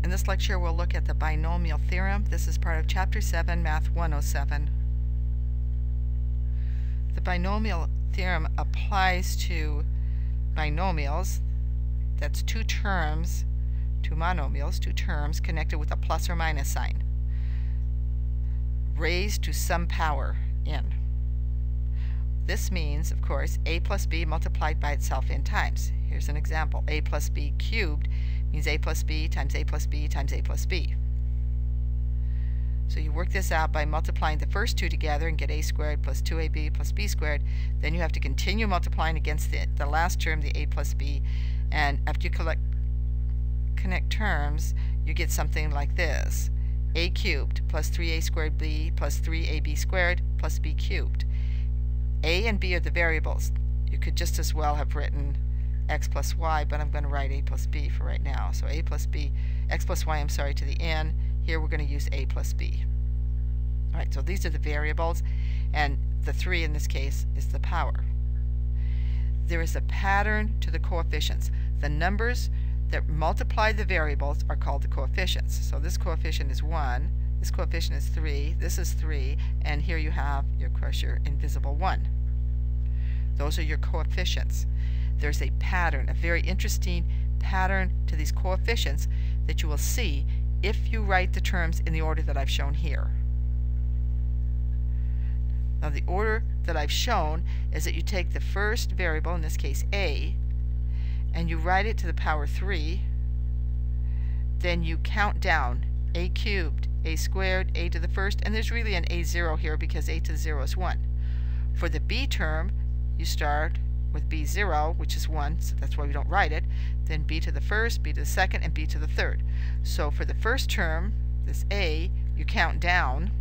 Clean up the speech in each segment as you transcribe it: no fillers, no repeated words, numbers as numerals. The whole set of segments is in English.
In this lecture, we'll look at the binomial theorem. This is part of Chapter 7, Math 107. The binomial theorem applies to binomials. That's two terms, two monomials, two terms connected with a plus or minus sign, raised to some power n. This means, of course, a plus b multiplied by itself n times. Here's an example. A plus b cubed means a plus b times a plus b times a plus b. So you work this out by multiplying the first two together and get a squared plus 2ab plus b squared. Then you have to continue multiplying against the last term, the a plus b. And after you connect terms, you get something like this. A cubed plus 3a squared b plus 3ab squared plus b cubed. A and b are the variables. You could just as well have written x plus y, but I'm going to write a plus b for right now. So a plus b, x plus y, to the n. Here we're going to use a plus b. Alright, so these are the variables, and the 3 in this case is the power. There is a pattern to the coefficients. The numbers that multiply the variables are called the coefficients. So this coefficient is 1, this coefficient is 3, this is 3, and here you have your invisible 1. Those are your coefficients. There's a pattern, a very interesting pattern to these coefficients that you will see if you write the terms in the order that I've shown here. Now the order that I've shown is that you take the first variable, in this case a, and you write it to the power 3, then you count down a cubed, a squared, a to the first, and there's really an a0 here because a to the 0 is 1. For the b term, you start with b0, which is 1, so that's why we don't write it, then b to the first, b to the second, and b to the third. So for the first term, this a, you count down,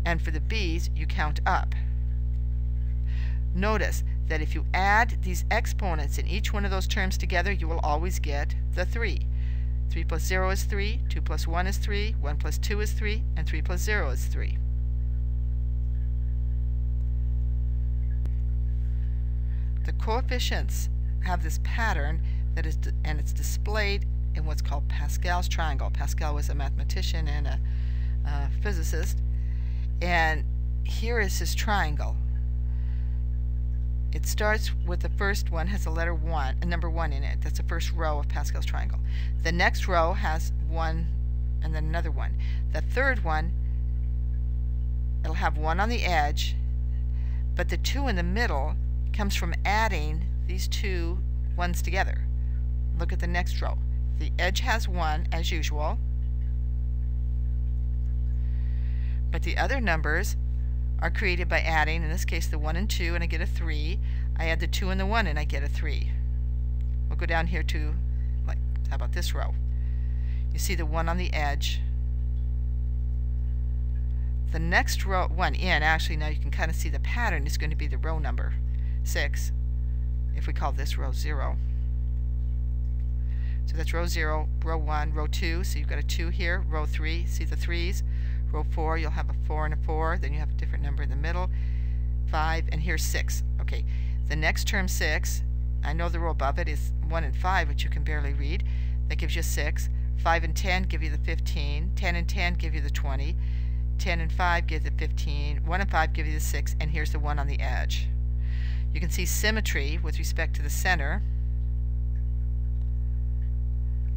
and for the b's, you count up. Notice that if you add these exponents in each one of those terms together, you will always get the 3. 3 plus 0 is 3, 2 plus 1 is 3, 1 plus 2 is 3, and 3 plus 0 is 3. The coefficients have this pattern that is, and it's displayed in what's called Pascal's triangle. Pascal was a mathematician and a physicist, and here is his triangle. It starts with the first one, has a letter 1, a number 1 in it. That's the first row of Pascal's triangle. The next row has 1 and then another 1. The third one, it'll have 1 on the edge, but the 2 in the middle comes from adding these two ones together. Look at the next row. The edge has 1 as usual, but the other numbers are created by adding, in this case, the 1 and 2, and I get a 3. I add the 2 and the 1, and I get a 3. We'll go down here to, like, how about this row? You see the 1 on the edge. The next row, 1 in, actually, now you can kind of see the pattern is going to be the row number, 6, if we call this row 0. So that's row 0, row 1, row 2, so you've got a 2 here, row 3, see the 3's. Row 4, you'll have a 4 and a 4, then you have a different number in the middle, 5, and here's 6. Okay, the next term 6, I know the row above it is 1 and 5, which you can barely read. That gives you 6. 5 and 10 give you the 15. 10 and 10 give you the 20. 10 and 5 give the 15. 1 and 5 give you the 6, and here's the 1 on the edge. You can see symmetry with respect to the center.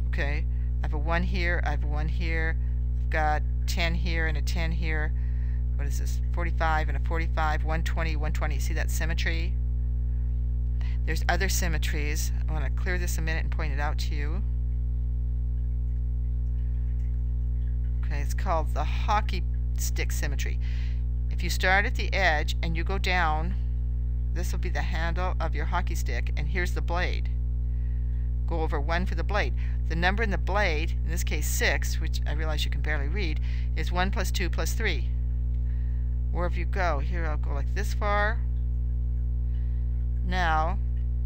Okay, I have a 1 here, I have a 1 here, I've got 10 here and a 10 here. What is this? 45 and a 45, 120, 120. See that symmetry? There's other symmetries. I want to clear this a minute and point it out to you. Okay, it's called the hockey stick symmetry. If you start at the edge and you go down, this will be the handle of your hockey stick, and here's the blade. Go over 1 for the blade. The number in the blade, in this case 6, which I realize you can barely read, is 1 plus 2 plus 3. Wherever you go, here I'll go like this far. Now,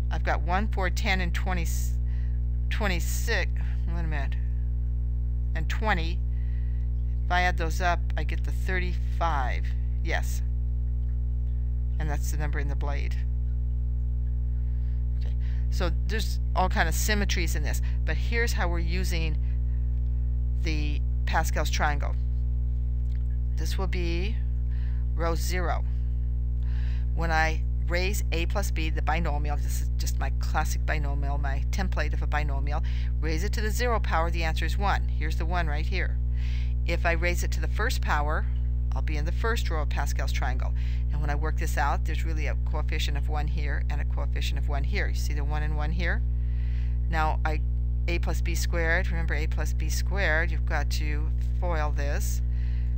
I've got 1, 4, 10, and 26, wait a minute, and 20. If I add those up, I get the 35. Yes. And that's the number in the blade. Okay. So there's all kind of symmetries in this, but here's how we're using the Pascal's triangle. This will be row 0. When I raise a plus b, the binomial, this is just my classic binomial, my template of a binomial, raise it to the 0 power, the answer is 1. Here's the 1 right here. If I raise it to the first power, I'll be in the first row of Pascal's triangle. And when I work this out, there's really a coefficient of 1 here and a coefficient of 1 here. You see the 1 and 1 here? Now, a plus b squared, remember a plus b squared, you've got to FOIL this.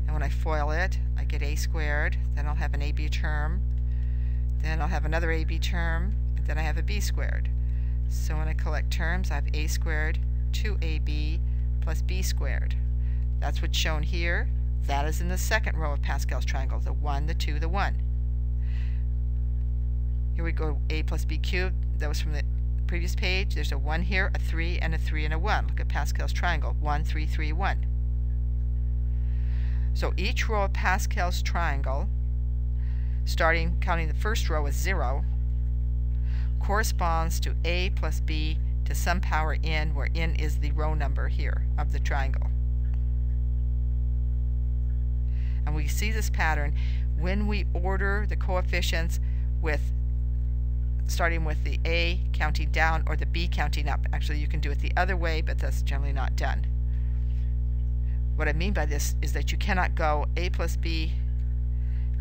And when I FOIL it, I get a squared, then I'll have an ab term, then I'll have another ab term, and then I have a b squared. So when I collect terms, I have a squared 2ab plus b squared. That's what's shown here. That is in the second row of Pascal's triangle, the 1, the 2, the 1. Here we go, a plus b cubed. That was from the previous page. There's a 1 here, a 3, and a 3, and a 1. Look at Pascal's triangle, 1, 3, 3, 1. So each row of Pascal's triangle, counting the first row as 0, corresponds to a plus b to some power n, where n is the row number here of the triangle. And we see this pattern when we order the coefficients starting with the a counting down or the b counting up. Actually, you can do it the other way, but that's generally not done. What I mean by this is that you cannot go a plus b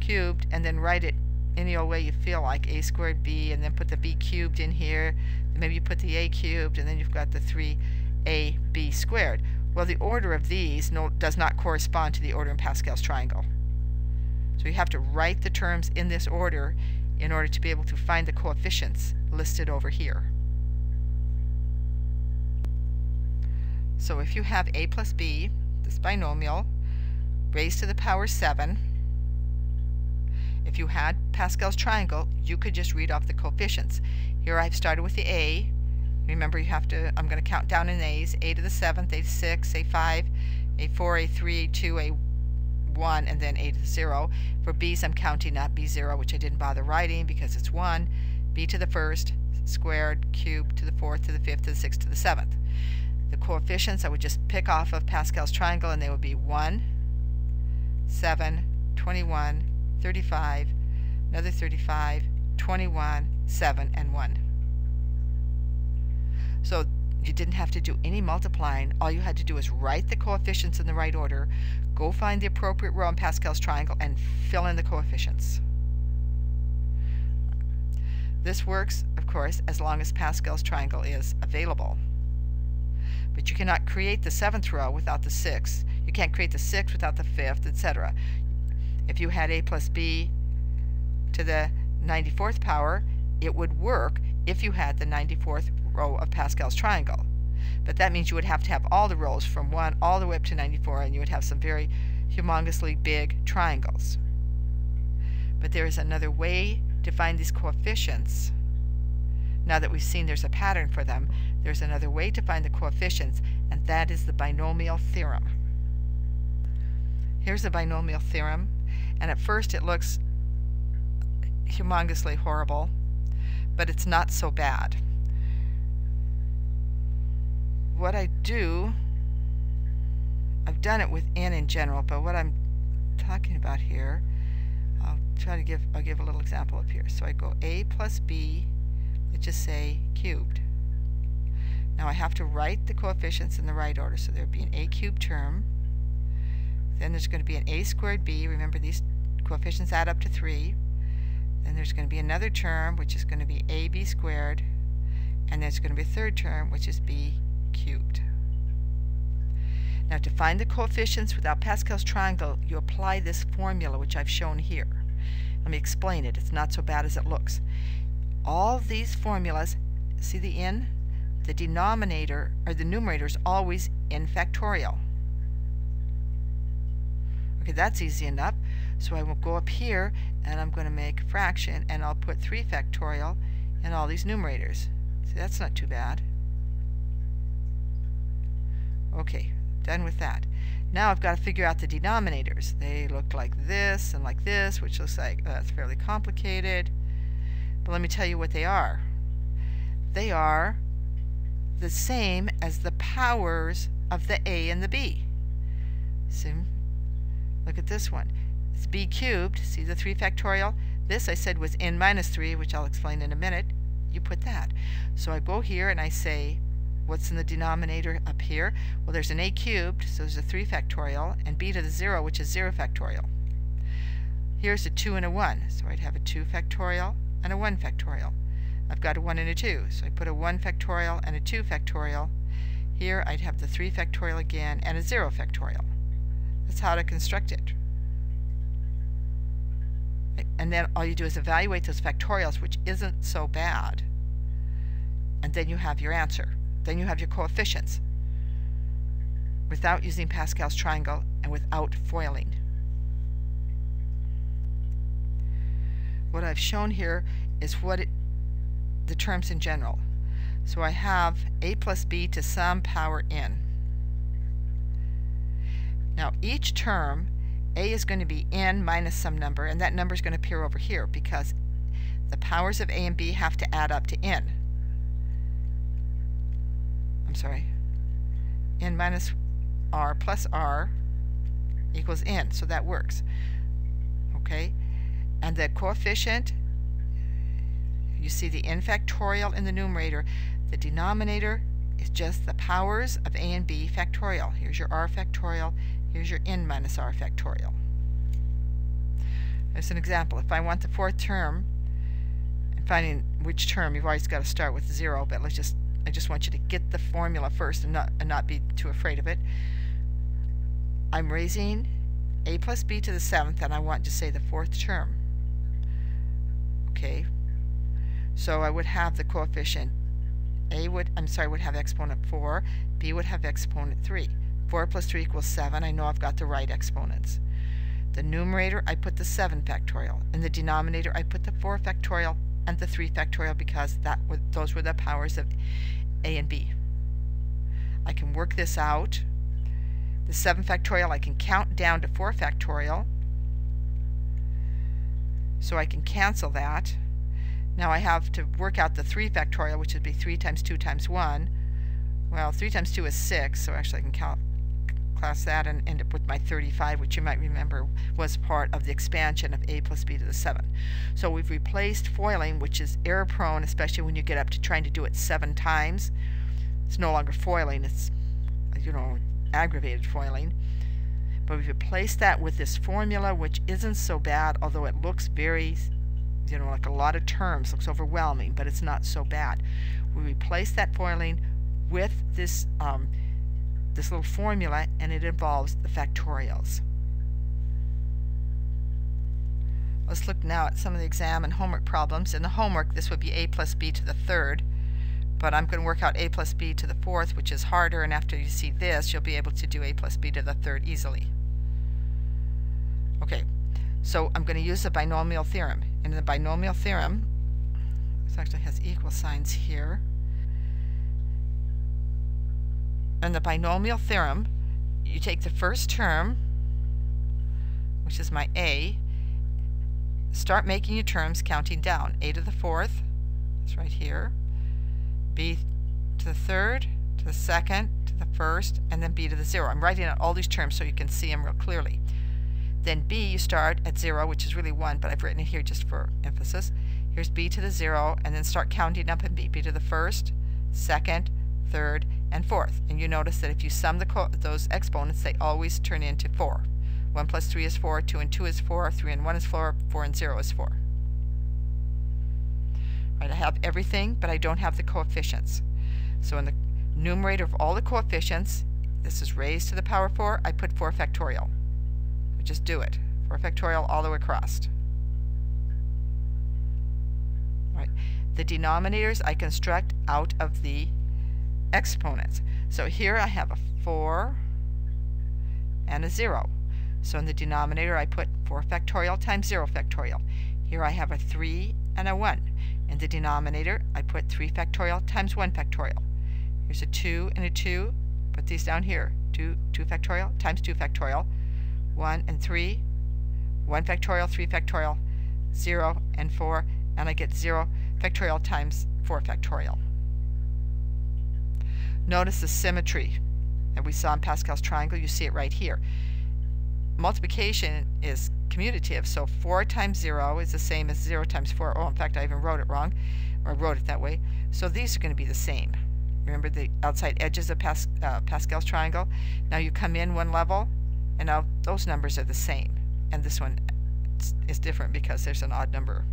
cubed and then write it any old way you feel like, a squared b, and then put the b cubed in here, and maybe you put the a cubed, and then you've got the 3ab squared. Well, the order of these does not correspond to the order in Pascal's triangle. So you have to write the terms in this order in order to be able to find the coefficients listed over here. So if you have a plus b, this binomial, raised to the power 7, if you had Pascal's triangle, you could just read off the coefficients. Here I've started with the a. Remember, I'm going to count down in a's, a to the 7th, a to 6, a5, a4, a3, a2, a1, and then a to the 0. For b's, I'm counting up b0, which I didn't bother writing because it's 1, b to the 1st, squared, cubed, to the 4th, to the 5th, to the 6th, to the 7th. The coefficients I would just pick off of Pascal's triangle, and they would be 1, 7, 21, 35, another 35, 21, 7, and 1. So you didn't have to do any multiplying. All you had to do is write the coefficients in the right order, go find the appropriate row in Pascal's triangle, and fill in the coefficients. This works, of course, as long as Pascal's triangle is available. But you cannot create the 7th row without the 6th. You can't create the 6th without the 5th, etc. If you had a plus b to the 94th power, it would work if you had the 94th row of Pascal's triangle. But that means you would have to have all the rows from 1 all the way up to 94, and you would have some very humongously big triangles. But there is another way to find these coefficients. Now that we've seen there's a pattern for them, there's another way to find the coefficients, and that is the binomial theorem. Here's the binomial theorem, and at first it looks humongously horrible, but it's not so bad. What I do, I've done it with n in general, but what I'm talking about here, I'll give a little example up here. So I go a plus b, let's just say cubed. Now I have to write the coefficients in the right order, so there would be an a cubed term, then there's going to be an a squared b, remember these coefficients add up to 3, then there's going to be another term which is going to be ab squared, and there's going to be a third term which is b cubed. Now to find the coefficients without Pascal's triangle, you apply this formula which I've shown here. Let me explain it. It's not so bad as it looks. All these formulas, see the n? The denominator, or the numerator, is always n factorial. Okay, that's easy enough. So I will go up here and I'm going to make a fraction, and I'll put 3 factorial in all these numerators. See, that's not too bad. Okay, done with that. Now I've got to figure out the denominators. They look like this and like this, which looks like that's fairly complicated. But let me tell you what they are. they are the same as the powers of the a and the b. So look at this one. It's b cubed. See the 3 factorial? This I said was n minus 3, which I'll explain in a minute. You put that. So I go here and I say, what's in the denominator up here? Well, there's an a cubed, so there's a 3 factorial, and b to the 0, which is 0 factorial. Here's a 2 and a 1, so I'd have a 2 factorial and a 1 factorial. I've got a 1 and a 2, so I put a 1 factorial and a 2 factorial. Here I'd have the 3 factorial again and a 0 factorial. That's how to construct it. And then all you do is evaluate those factorials, which isn't so bad. And then you have your answer. Then you have your coefficients without using Pascal's triangle and without foiling. What I've shown here is the terms in general. So I have a plus b to some power n. Now each term, a is going to be n minus some number, and that number is going to appear over here because the powers of a and b have to add up to n. I'm sorry, n minus r plus r equals n, so that works. Okay, and the coefficient, you see the n factorial in the numerator. The denominator is just the powers of a and b factorial. Here's your r factorial, here's your n minus r factorial. As an example, if I want the fourth term, and finding which term, you've always got to start with 0, but I just want you to get the formula first and not be too afraid of it. I'm raising a plus b to the 7th, and I want to say the fourth term. Okay, so I would have the coefficient would have exponent 4, b would have exponent 3. 4 plus 3 equals 7. I know I've got the right exponents. The numerator, I put the 7 factorial. In the denominator, I put the 4 factorial and the 3 factorial because those were the powers of a and b. I can work this out. The 7 factorial, I can count down to 4 factorial. So I can cancel that. Now I have to work out the 3 factorial, which would be 3 times 2 times 1. Well, 3 times 2 is 6, so actually I can class that and end up with my 35, which you might remember was part of the expansion of a plus b to the 7. So we've replaced foiling, which is error prone, especially when you get up to trying to do it 7 times. It's no longer foiling, it's, aggravated foiling. But we've replaced that with this formula, which isn't so bad, although it looks very, like a lot of terms, looks overwhelming, but it's not so bad. We replace that foiling with this this little formula, and it involves the factorials. Let's look now at some of the exam and homework problems. In the homework, this would be a plus b to the 3rd, but I'm going to work out a plus b to the 4th, which is harder, and after you see this, you'll be able to do a plus b to the 3rd easily. Okay, so I'm going to use the binomial theorem. And in the binomial theorem, this actually has equal signs here. In the binomial theorem, you take the first term, which is my a, start making your terms counting down. A to the 4th, it's right here, b to the 3rd, to the 2nd, to the 1st, and then b to the 0. I'm writing out all these terms so you can see them real clearly. Then b, you start at 0, which is really 1, but I've written it here just for emphasis. Here's b to the 0, and then start counting up in b to the 1st, 2nd, 3rd, and 4th. And you notice that if you sum those exponents, they always turn into 4. 1 plus 3 is 4, 2 and 2 is 4, 3 and 1 is 4, 4 and 0 is 4. Right, I have everything, but I don't have the coefficients. So in the numerator of all the coefficients, this is raised to the power 4, I put 4 factorial. Just do it. 4 factorial all the way across. Right. The denominators I construct out of the exponents. So here I have a 4 and a 0. So in the denominator I put 4 factorial times 0 factorial. Here I have a 3 and a 1. In the denominator I put 3 factorial times 1 factorial. Here's a 2 and a 2. Put these down here. 2 factorial times 2 factorial. 1 and 3, 1 factorial, 3 factorial, 0 and 4, and I get 0 factorial times 4 factorial. Notice the symmetry that we saw in Pascal's triangle. You see it right here. Multiplication is commutative, so 4 times 0 is the same as 0 times 4. Oh, in fact, I even wrote it wrong, or wrote it that way. So these are going to be the same. Remember the outside edges of Pascal's triangle? Now you come in one level, and now those numbers are the same. And this one is different because there's an odd number.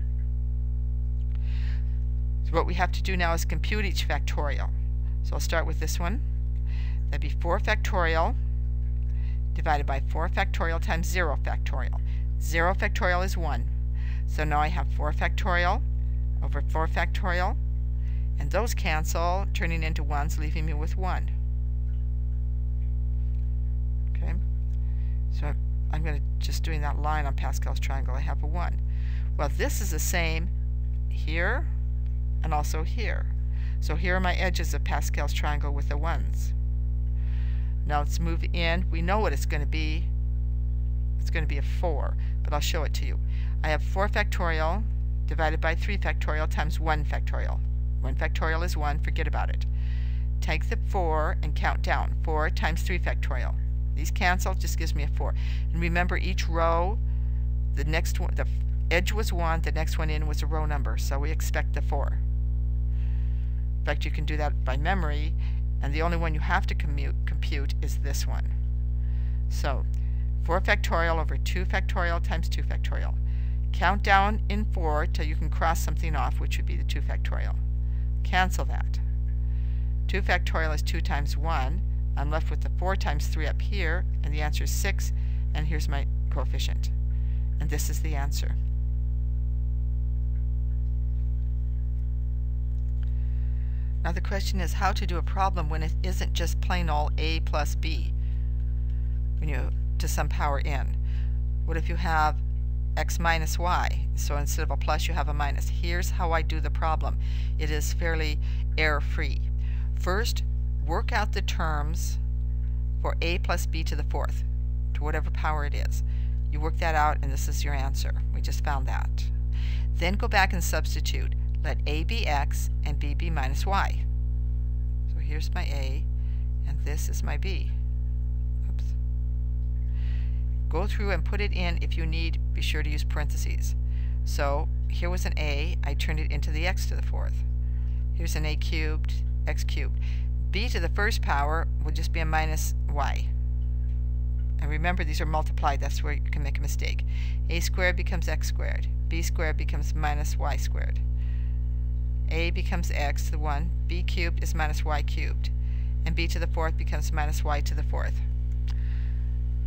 So what we have to do now is compute each factorial. So I'll start with this one. That'd be 4 factorial divided by 4 factorial times 0 factorial. 0 factorial is 1. So now I have 4 factorial over 4 factorial, and those cancel, turning into 1s, leaving me with 1. Okay, so I'm going to just doing that line on Pascal's triangle. I have a 1. Well, this is the same here and also here. So here are my edges of Pascal's triangle with the 1s. Now let's move in. We know what it's going to be. It's going to be a 4, but I'll show it to you. I have 4 factorial divided by 3 factorial times 1 factorial. 1 factorial is 1, forget about it. Take the 4 and count down. 4 times 3 factorial. These cancel, just gives me a 4. And remember, each row, the next one, the edge was 1, the next one in was a row number, so we expect the 4. In fact, you can do that by memory, and the only one you have to compute is this one. So 4 factorial over 2 factorial times 2 factorial. Count down in 4 till you can cross something off, which would be the 2 factorial. Cancel that. 2 factorial is 2 times 1. I'm left with the 4 times 3 up here, and the answer is 6, and here's my coefficient. And this is the answer. Now the question is how to do a problem when it isn't just plain old a plus b when you to some power n. What if you have x minus y? So instead of a plus you have a minus. Here's how I do the problem. It is fairly error-free. First, work out the terms for a plus b to the 4th, to whatever power it is. You work that out and this is your answer. We just found that. Then go back and substitute. Let a be x and b be minus y. So here's my a and this is my b. Oops. Go through and put it in. If you need, be sure to use parentheses. So here was an a, I turned it into the x to the 4th. Here's an a cubed, x cubed. B to the first power will just be a minus y. And remember, these are multiplied, that's where you can make a mistake. A squared becomes x squared. B squared becomes minus y squared. A becomes x to the 1. B cubed is minus y cubed. And b to the 4th becomes minus y to the 4th.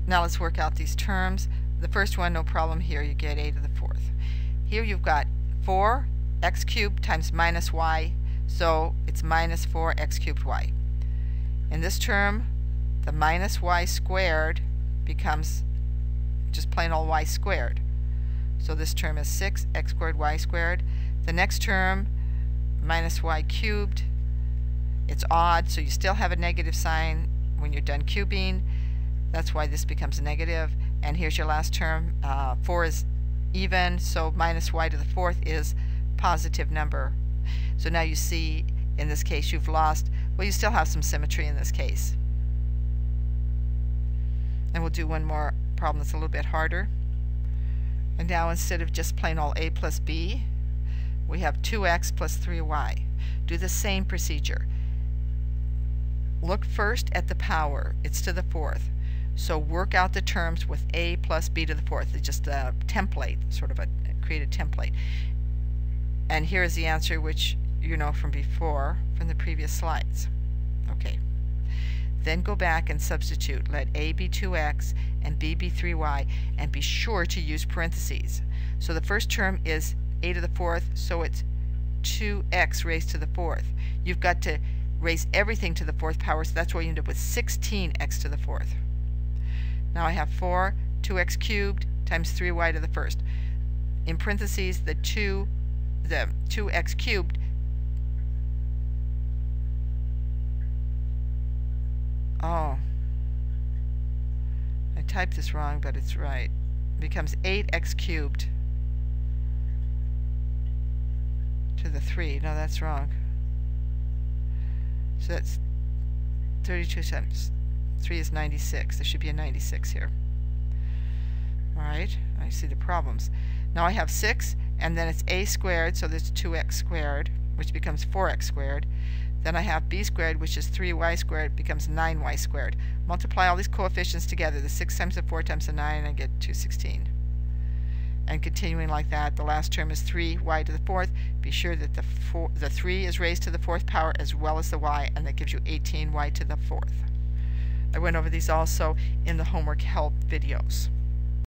Now let's work out these terms. The first one, no problem here, you get a to the 4th. Here you've got 4 x cubed times minus y, so it's minus 4 x cubed y. In this term, the minus y squared becomes just plain old y squared. So this term is 6 x squared y squared. The next term, minus y cubed, it's odd, so you still have a negative sign when you're done cubing. That's why this becomes a negative. And here's your last term. 4 is even, so minus y to the 4th is positive number. So now you see, in this case, you've lost, well, you still have some symmetry in this case. And we'll do one more problem that's a little bit harder. And now instead of just plain old a plus b, we have 2x plus 3y. Do the same procedure. Look first at the power. It's to the 4th. So work out the terms with a plus b to the 4th. It's just a template, sort of create a template. And here is the answer, which you know from before, from the previous slides. Okay. Then go back and substitute. Let a be 2x and b be 3y, and be sure to use parentheses. So the first term is a to the 4th, so it's 2x raised to the 4th. You've got to raise everything to the 4th power, so that's why you end up with 16x to the 4th. Now I have 4, 2x cubed times 3y to the 1st. In parentheses, the 2x cubed, oh, I typed this wrong, but it's right, becomes 8x cubed to the 3. No, that's wrong. So that's 32 times 3 is 96. There should be a 96 here. Alright, I see the problems. Now I have 6, and then it's a squared, so there's 2x squared, which becomes 4x squared. Then I have b squared, which is 3y squared, becomes 9y squared. Multiply all these coefficients together, the 6 times the 4 times the 9, and I get 216. And continuing like that, the last term is 3y to the 4th. Be sure that the 3 is raised to the 4th power as well as the y, and that gives you 18y to the 4th. I went over these also in the homework help videos.